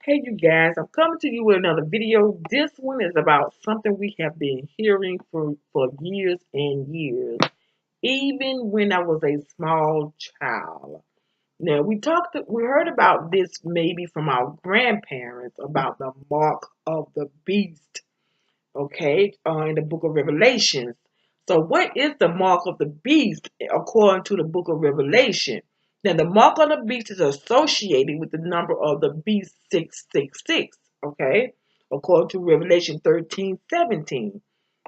Hey you guys, I'm coming to you with another video. This one is about something we have been hearing for years and years, even when I was a small child. Now we heard about this maybe from our grandparents about the mark of the beast, okay, in the book of Revelations. So, what is the mark of the beast according to the book of Revelation? Now, the mark of the beast is associated with the number of the beast 666, okay, according to Revelation 13:17.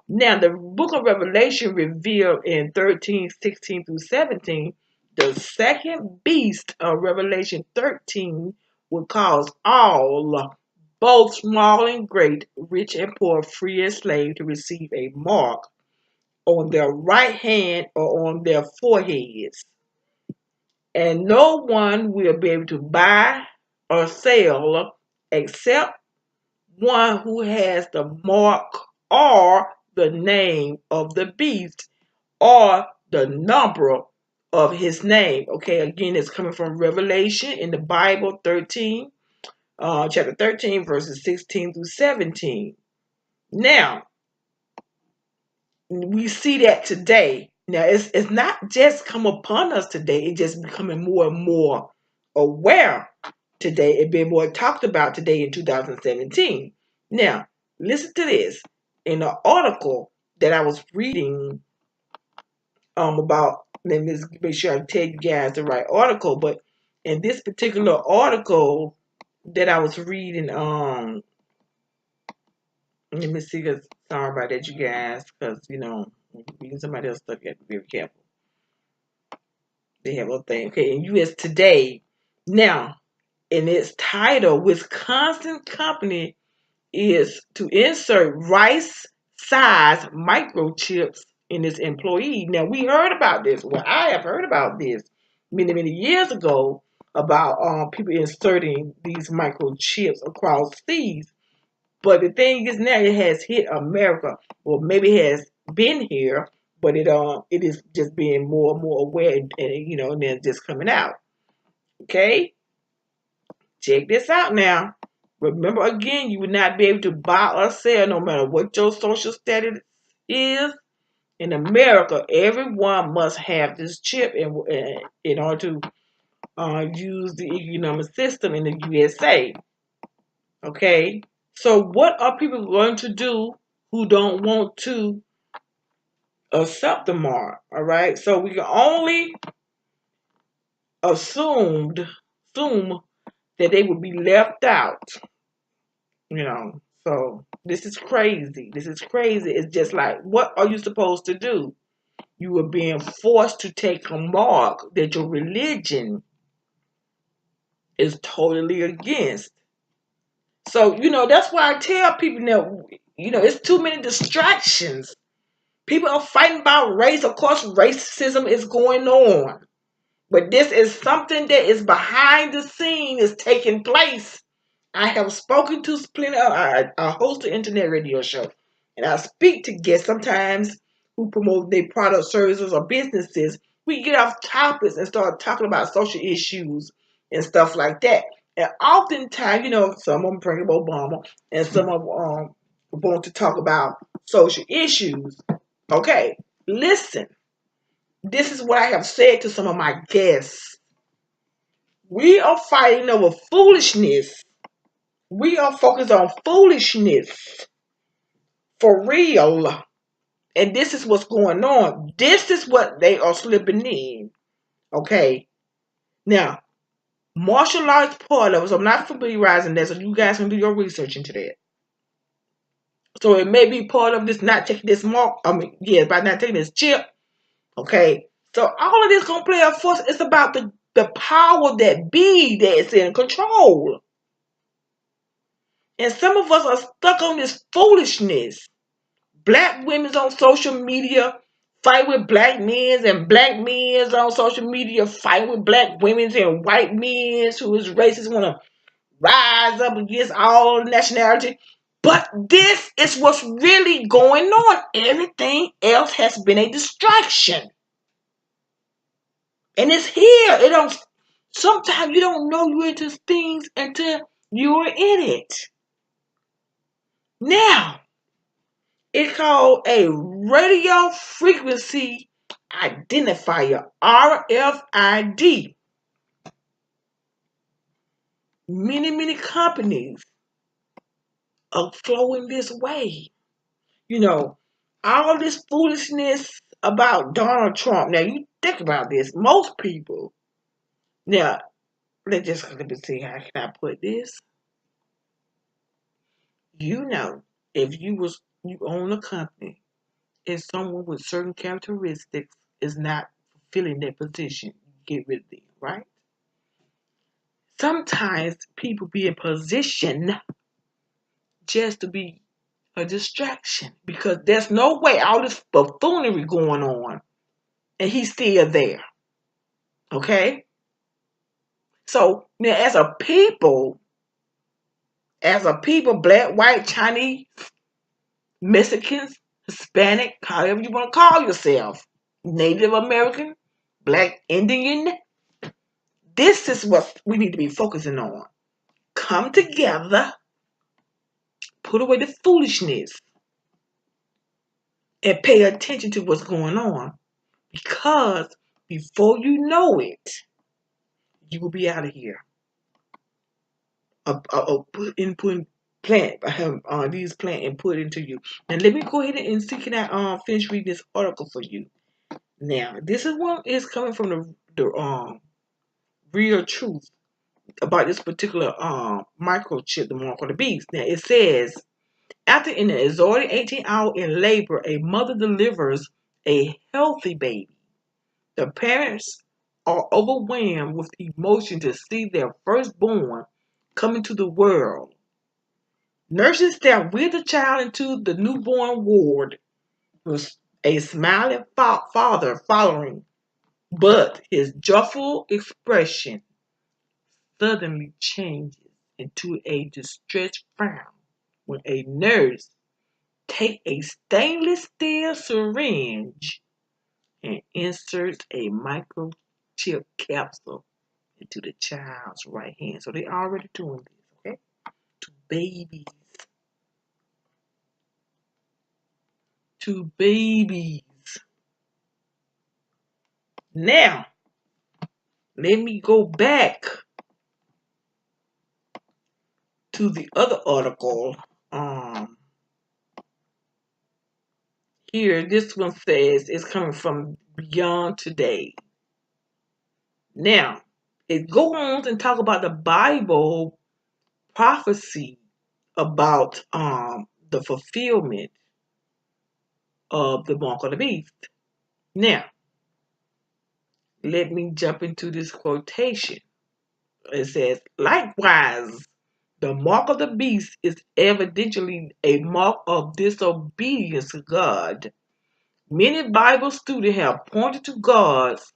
Now, the book of Revelation revealed in 13:16 through 17, the second beast of Revelation 13 will cause all, both small and great, rich and poor, free and slave, to receive a mark on their right hand or on their foreheads. And no one will be able to buy or sell except one who has the mark or the name of the beast or the number of his name. Okay, again, it's coming from Revelation in the Bible 13, chapter 13, verses 16 through 17. Now, we see that today. Now, it's not just come upon us today, it's just becoming more and more aware today. It's been more talked about today in 2017. Now, listen to this. In an article that I was reading about, let me make sure I tell you guys the right article, but in this particular article that I was reading, let me see, because sorry about that, you guys, because, reading somebody else's stuff, you have to be very careful. They have a thing. Okay, in U.S. Today. Now, in its title, Wisconsin company is to insert rice-sized microchips in its employee. Now, we heard about this. Well, I have heard about this many, many years ago about people inserting these microchips across seas. But the thing is now it has hit America. Well, maybe it has been here, but it is just being more and more aware, and then just coming out. Okay, check this out now. Remember again, you would not be able to buy or sell no matter what your social status is. In America, everyone must have this chip in order to use the economic system in the USA. Okay, so what are people going to do who don't want to accept the mark? All right, so we can only assume that they would be left out. So this is crazy. This is crazy. It's just like, what are you supposed to do? You are being forced to take a mark that your religion is totally against. So, that's why I tell people now, it's too many distractions. People are fighting about race. Of course, racism is going on. But this is something that is behind the scene, is taking place. I have spoken to plenty of, I host an internet radio show, and I speak to guests sometimes who promote their product, services, or businesses. We get off topics and start talking about social issues and stuff like that. And oftentimes, some of them bring up Obama, and some of them want to talk about social issues. Okay, listen. This is what I have said to some of my guests. We are fighting over foolishness. We are focused on foolishness for real. And this is what's going on. This is what they are slipping in. Okay. Now, martial arts part of it. So I'm not familiarizing that, so you guys can do your research into that. So it may be part of this not taking this mark. By not taking this chip. Okay. So all of this gonna play a force. It's about the power that be that's in control. And some of us are stuck on this foolishness. Black women's on social media fight with black men's, and black men's on social media fight with black women's, and white men's who is racist want to rise up against all nationality. But this is what's really going on. Everything else has been a distraction. And it's here. Sometimes you don't know you're into things until you're in it. Now, it's called a radio frequency identifier, RFID. Many companies are flowing this way. You know, all this foolishness about Donald Trump. Now, you think about this. Most people, now, let me see, how can I put this? You know, if you own a company and someone with certain characteristics is not fulfilling their position, get rid of them, right? Sometimes people be in position just to be a distraction because there's no way all this buffoonery going on and he's still there. Okay? So now as a people, black, white, Chinese, Mexicans, Hispanic, however you want to call yourself, Native American, Black Indian, this is what we need to be focusing on. Come together, put away the foolishness, and pay attention to what's going on. Because before you know it, you will be out of here. Putting plant, these plant and put into you. And let me go ahead and see can I finish reading this article for you. Now, this is one is coming from the real truth about this particular microchip, the mark of the beast. Now it says after an exhausting 18 hours in labor, a mother delivers a healthy baby. The parents are overwhelmed with emotion to see their firstborn come into the world. Nursing staff wheel the child into the newborn ward with a smiling father following, but his joyful expression suddenly changes into a distressed frown when a nurse takes a stainless steel syringe and inserts a microchip capsule into the child's right hand. So they already doing this, okay? To babies. To babies. Now, let me go back to the other article. Um, Here, this one says it's coming from Beyond Today. Now, it goes on and talk about the Bible prophecy about the fulfillment of the mark of the beast. Now, let me jump into this quotation. It says, likewise, the mark of the beast is evidently a mark of disobedience to God. Many Bible students have pointed to God's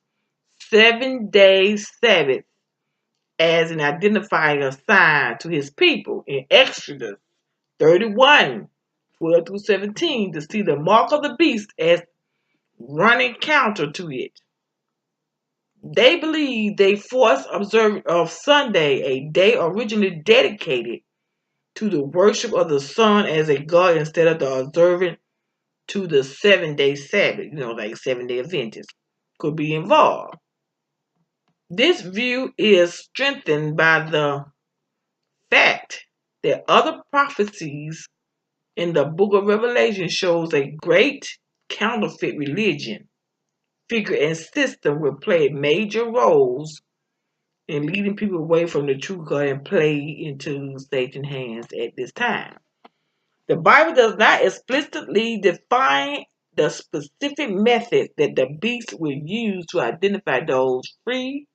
7-day Sabbath as an identifying sign to his people in Exodus 31, 12 through 17 to see the mark of the beast as running counter to it. They believe they forced observance of Sunday, a day originally dedicated to the worship of the sun as a god instead of the observant to the 7-day Sabbath, like 7-day Adventists could be involved. This view is strengthened by the fact that other prophecies in the book of Revelation shows a great counterfeit religion, figure, and system will play major roles in leading people away from the true God and play into Satan's hands at this time. The Bible does not explicitly define the specific method that the beast will use to identify those free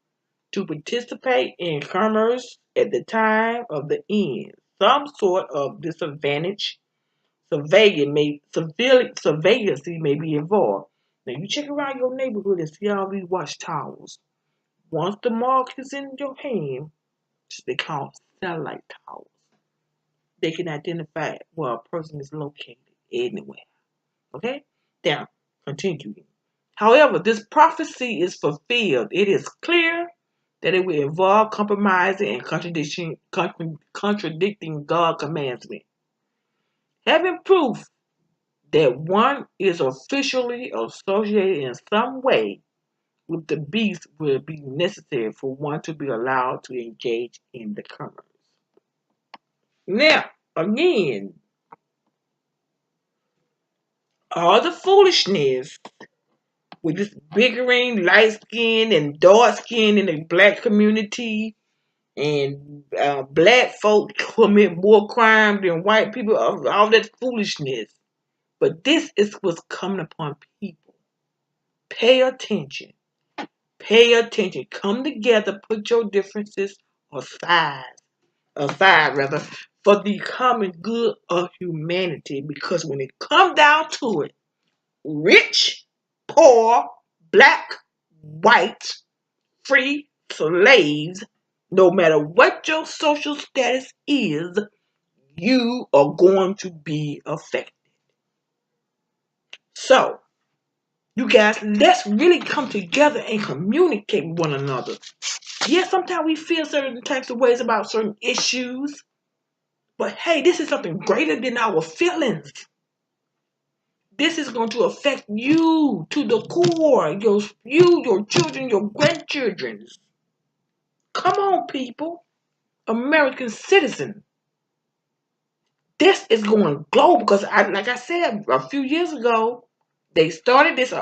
to participate in commerce at the time of the end. Some sort of disadvantage surveillance may be involved. Now you check around your neighborhood and see all these watchtowers. Once the mark is in your hand, they call satellite towers. They can identify where a person is located anywhere. Okay? Now, continuing. However, this prophecy is fulfilled. It is clear that it will involve compromising and contradicting God's commandment. Having proof that one is officially associated in some way with the beast will be necessary for one to be allowed to engage in the commerce. Now, again, all the foolishness with this bickering, light skin and dark skin in the black community, and black folk commit more crime than white people, all that foolishness. But this is what's coming upon people. Pay attention. Pay attention. Come together. Put your differences aside rather, for the common good of humanity. Because when it comes down to it, rich, poor, black, white, free, slaves, no matter what your social status is, you are going to be affected. So, you guys, let's really come together and communicate with one another. Yeah, sometimes we feel certain types of ways about certain issues, but hey, this is something greater than our feelings. This is going to affect you to the core. Your children, your grandchildren. Come on, people. American citizen. This is going global because, like I said, a few years ago, they started this